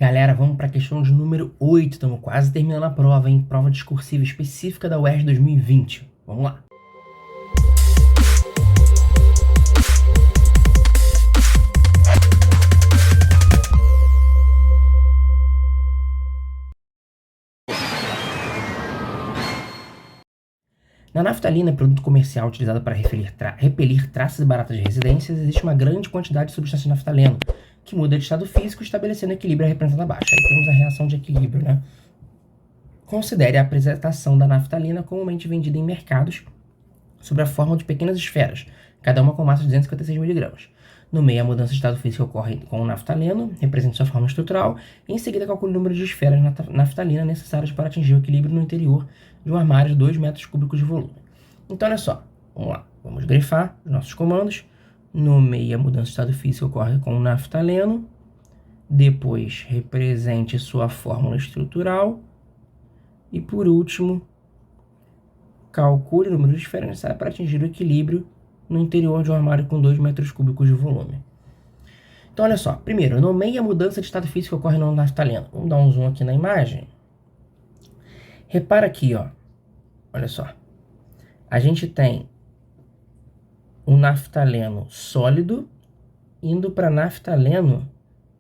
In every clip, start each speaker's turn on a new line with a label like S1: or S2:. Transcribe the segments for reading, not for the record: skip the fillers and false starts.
S1: Galera, vamos para a questão de número 8. Estamos quase terminando a prova, hein? Prova discursiva específica da UERJ 2020. Vamos lá. Na naftalina, produto comercial utilizado para repelir traças e baratas de residências, existe uma grande quantidade de substância de naftaleno, que muda de estado físico, estabelecendo equilíbrio representando abaixo. Aí temos a reação de equilíbrio, né? Considere a apresentação da naftalina comumente vendida em mercados sob a forma de pequenas esferas, cada uma com massa de 256 mg. No meio, a mudança de estado físico ocorre com o naftaleno, representa sua forma estrutural, e em seguida calcule o número de esferas de naftalina necessárias para atingir o equilíbrio no interior de um armário de 2 metros cúbicos de volume. Então, olha só, vamos lá, vamos grifar os nossos comandos. No meio, a mudança de estado físico ocorre com o naftaleno, depois represente sua fórmula estrutural, e por último, calcule o número de esferas necessárias para atingir o equilíbrio no interior de um armário com 2 metros cúbicos de volume. Então, olha só. Primeiro, nomeie a mudança de estado físico que ocorre no naftaleno. Vamos dar um zoom aqui na imagem. Repara aqui, ó. Olha só. A gente tem o naftaleno sólido indo para naftaleno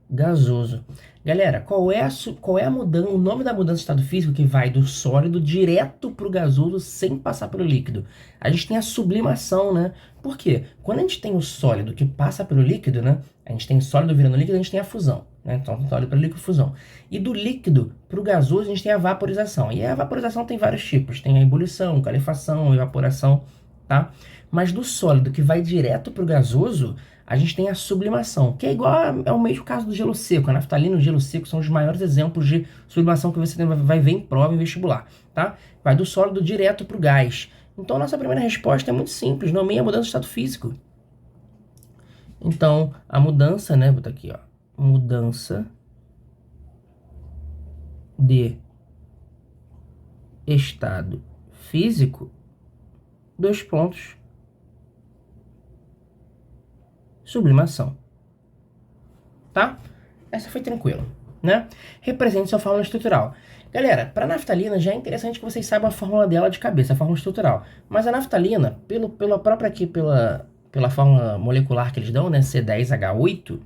S1: gasoso. Galera, qual é a mudança, o nome da mudança de estado físico que vai do sólido direto para o gasoso sem passar pelo líquido? A gente tem a sublimação, né? Por quê? Quando a gente tem o sólido que passa pelo líquido, né? A gente tem sólido virando líquido, a gente tem a fusão, né? Então, sólido para líquido, fusão. E do líquido para o gasoso, a gente tem a vaporização. E a vaporização tem vários tipos. Tem a ebulição, calefação, evaporação, tá? Mas do sólido que vai direto para o gasoso, a gente tem a sublimação, que é igual ao mesmo caso do gelo seco. A naftalina e o gelo seco são os maiores exemplos de sublimação que você vai ver em prova em vestibular, tá? Vai do sólido direto para o gás. Então, nossa primeira resposta é muito simples, nomeia a mudança de estado físico. Então, a mudança, né, vou botar aqui, ó, mudança de estado físico, 2 pontos, sublimação. Tá? Essa foi tranquila, né? Represente sua fórmula estrutural. Galera, para naftalina já é interessante que vocês saibam a fórmula dela de cabeça, a fórmula estrutural. Mas a naftalina, pela fórmula molecular que eles dão, né, C10H8,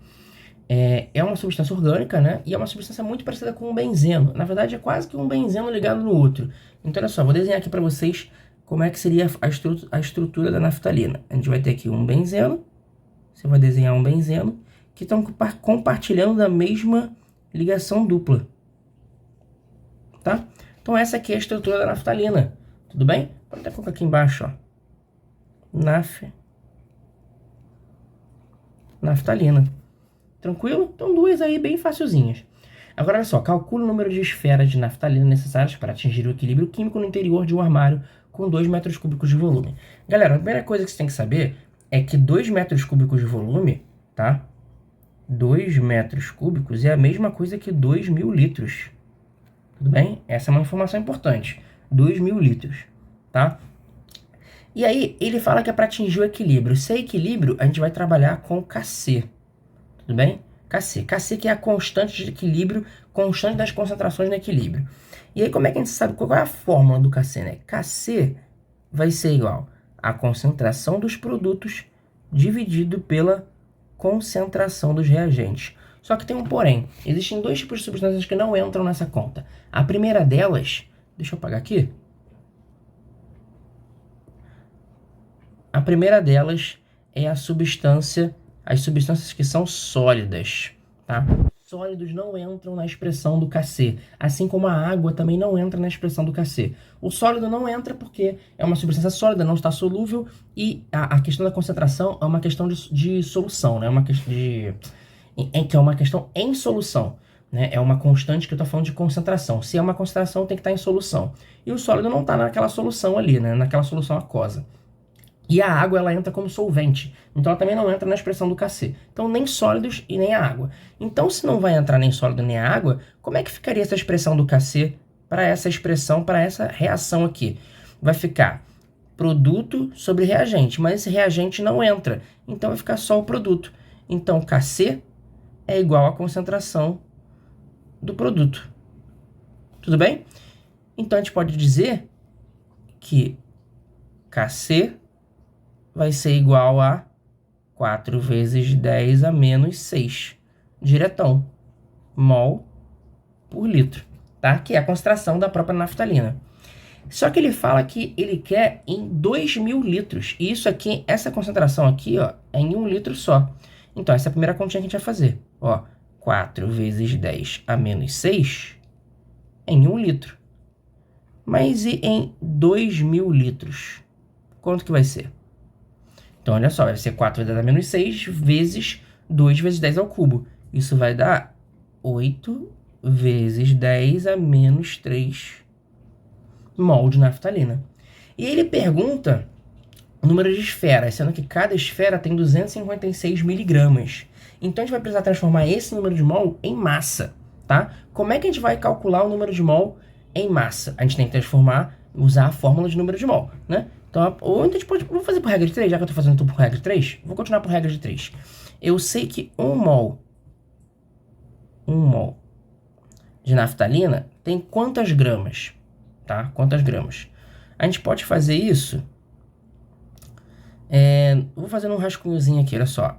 S1: é uma substância orgânica, né? E é uma substância muito parecida com um benzeno. Na verdade, é quase que um benzeno ligado no outro. Então, olha só, vou desenhar aqui para vocês como é que seria a estrutura da naftalina. A gente vai ter aqui um benzeno. Você vai desenhar um benzeno que estão compartilhando da mesma ligação dupla. Tá? Então essa aqui é a estrutura da naftalina. Tudo bem? Vou até colocar aqui embaixo, ó. Naftalina. Tranquilo? Então 2 aí bem facilzinhas. Agora olha só, calcula o número de esferas de naftalina necessárias para atingir o equilíbrio químico no interior de um armário com 2 metros cúbicos de volume. Galera, a primeira coisa que você tem que saber é que 2 metros cúbicos de volume, tá? 2 metros cúbicos é a mesma coisa que 2.000 litros. Tudo bem? Essa é uma informação importante. 2.000 litros, tá? E aí, ele fala que é para atingir o equilíbrio. Se é equilíbrio, a gente vai trabalhar com Kc. Tudo bem? Kc. Kc que é a constante de equilíbrio, constante das concentrações no equilíbrio. E aí, como é que a gente sabe qual é a fórmula do Kc, né? Kc vai ser igual a concentração dos produtos dividido pela concentração dos reagentes. Só que tem um porém. Existem 2 tipos de substâncias que não entram nessa conta. A primeira delas, deixa eu apagar aqui. A primeira delas é as substâncias que são sólidas, tá? Sólidos não entram na expressão do Kc, assim como a água também não entra na expressão do Kc. O sólido não entra porque é uma substância sólida, não está solúvel, e a questão da concentração é uma questão de solução, né? Que é uma questão em solução, né? É uma constante que eu estou falando de concentração. Se é uma concentração, tem que estar em solução. E o sólido não está naquela solução ali, né? Naquela solução aquosa. E a água, ela entra como solvente. Então, ela também não entra na expressão do Kc. Então, nem sólidos e nem a água. Então, se não vai entrar nem sólido nem a água, como é que ficaria essa expressão do Kc para essa expressão, para essa reação aqui? Vai ficar produto sobre reagente, mas esse reagente não entra. Então, vai ficar só o produto. Então, Kc é igual à concentração do produto. Tudo bem? Então, a gente pode dizer que Kc vai ser igual a 4 vezes 10 a menos 6, diretão, mol por litro, tá? Que é a concentração da própria naftalina. Só que ele fala que ele quer em 2.000 litros. E isso aqui, essa concentração aqui, ó, é em 1 litro só. Então, essa é a primeira continha que a gente vai fazer. Ó, 4 vezes 10 a menos 6 em 1 litro. Mas e em 2.000 litros? Quanto que vai ser? Então, olha só, vai ser 4 vezes 10 a menos 6 vezes 2 vezes 10 ao cubo. Isso vai dar 8 vezes 10 a menos 3 mol de naftalina. E ele pergunta o número de esferas, sendo que cada esfera tem 256 miligramas. Então, a gente vai precisar transformar esse número de mol em massa, tá? Como é que a gente vai calcular o número de mol em massa? A gente tem que transformar, usar a fórmula de número de mol, né? Então, ou a gente pode, vou fazer por regra de 3, já que eu estou fazendo tudo por regra de 3, vou continuar por regra de 3. Eu sei que 1 mol de naftalina tem quantas gramas? Tá? Quantas gramas? A gente pode fazer isso. Vou fazer um rascunhozinho aqui, olha só.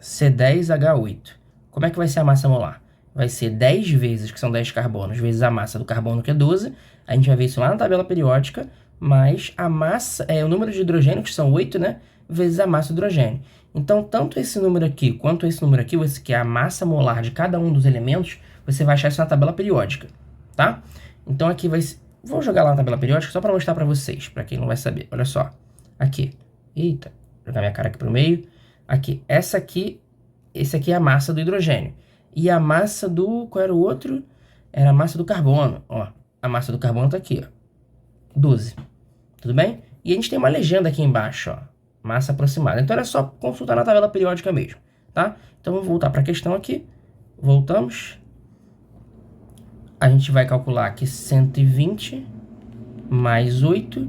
S1: C10H8. Como é que vai ser a massa molar? Vai ser 10 vezes, que são 10 carbonos, vezes a massa do carbono, que é 12. A gente vai ver isso lá na tabela periódica, mais a massa, o número de hidrogênio, que são 8, né? Vezes a massa do hidrogênio. Então, tanto esse número aqui, quanto esse número aqui, que é a massa molar de cada um dos elementos, você vai achar isso na tabela periódica, tá? Então, aqui vai... Vou jogar lá na tabela periódica só para mostrar para vocês, para quem não vai saber. Olha só. Aqui. Eita. Vou jogar minha cara aqui pro meio. Aqui. Esse aqui é a massa do hidrogênio. E a massa do... Qual era o outro? Era a massa do carbono. Ó. A massa do carbono tá aqui, ó. 12. Tudo bem? E a gente tem uma legenda aqui embaixo, ó. Massa aproximada. Então, era só consultar na tabela periódica mesmo, tá? Então, vamos voltar para a questão aqui. Voltamos. A gente vai calcular aqui 120 mais 8.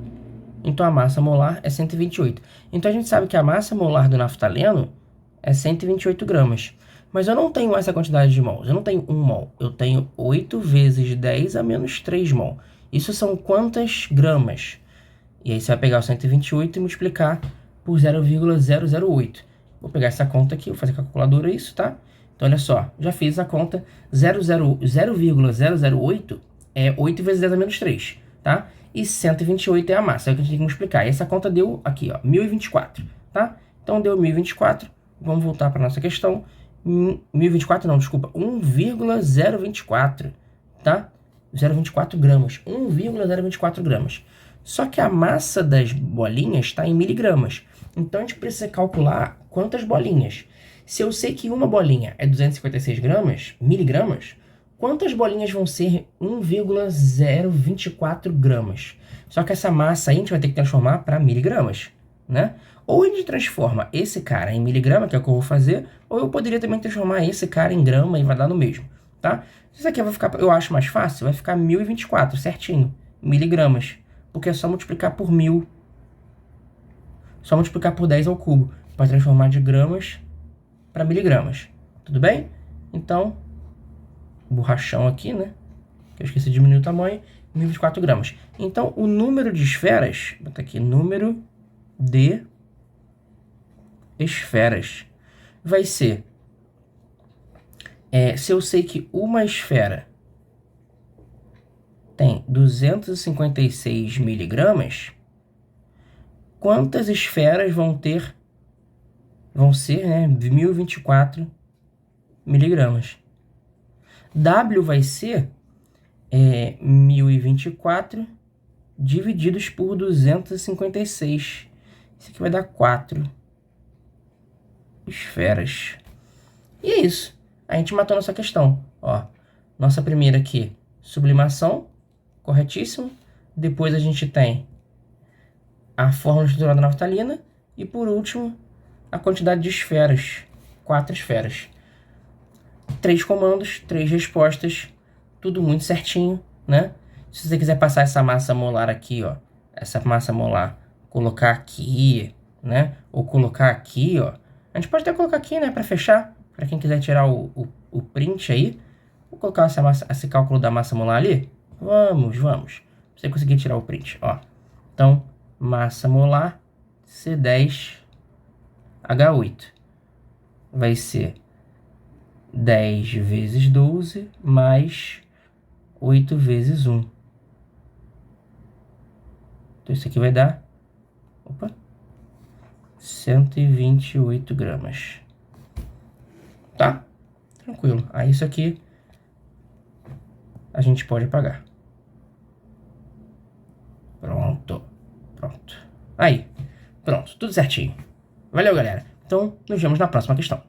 S1: Então, a massa molar é 128. Então, a gente sabe que a massa molar do naftaleno é 128 gramas. Mas eu não tenho essa quantidade de mols. Eu não tenho 1 mol. Eu tenho 8 vezes 10 a menos 3 mol. Isso são quantas gramas? E aí, você vai pegar o 128 e multiplicar por 0,008. Vou pegar essa conta aqui, vou fazer com a calculadora isso, tá? Então, olha só, já fiz a conta, 0,008 é 8 vezes 10 a menos 3, tá? E 128 é a massa, é o que a gente tem que multiplicar. E essa conta deu aqui, ó, 1024, tá? Então, deu 1024, vamos voltar para a nossa questão. 1024 não, desculpa, 1,024, tá? 0,24 gramas, 1,024 gramas. Só que a massa das bolinhas está em miligramas. Então, a gente precisa calcular quantas bolinhas. Se eu sei que uma bolinha é 256 miligramas, quantas bolinhas vão ser 1,024 gramas? Só que essa massa aí a gente vai ter que transformar para miligramas, né? Ou a gente transforma esse cara em miligrama, que é o que eu vou fazer, ou eu poderia também transformar esse cara em grama e vai dar no mesmo, tá? Isso aqui vai ficar, eu acho mais fácil, vai ficar 1024, certinho, miligramas, porque é só multiplicar por 1000, só multiplicar por 10 ao cubo, para transformar de gramas para miligramas, tudo bem? Então, borrachão aqui, né? Eu esqueci de diminuir o tamanho, 1024 gramas. Então, o número de esferas, vou botar aqui, número de esferas, vai ser, se eu sei que uma esfera tem 256 miligramas, quantas esferas vão ser, né, 1024 miligramas. W vai ser 1024 divididos por 256. Isso aqui vai dar 4 esferas. E é isso. A gente matou nossa questão. Ó, nossa primeira aqui, sublimação, corretíssimo. Depois a gente tem a fórmula estrutural da naftalina. E por último, a quantidade de esferas. 4 esferas. 3 comandos, 3 respostas. Tudo muito certinho, né? Se você quiser passar essa massa molar aqui, ó. Essa massa molar, colocar aqui, né? Ou colocar aqui, ó. A gente pode até colocar aqui, né? Para fechar. Para quem quiser tirar o print aí. Vou colocar esse cálculo da massa molar ali? Vamos. Pra você conseguir tirar o print, ó. Então, massa molar C10H8 vai ser 10 vezes 12 mais 8 vezes 1. Então, isso aqui vai dar 128 gramas. Tá? Tranquilo. Aí isso aqui a gente pode apagar. Pronto. Aí. Pronto. Tudo certinho. Valeu, galera. Então, nos vemos na próxima questão.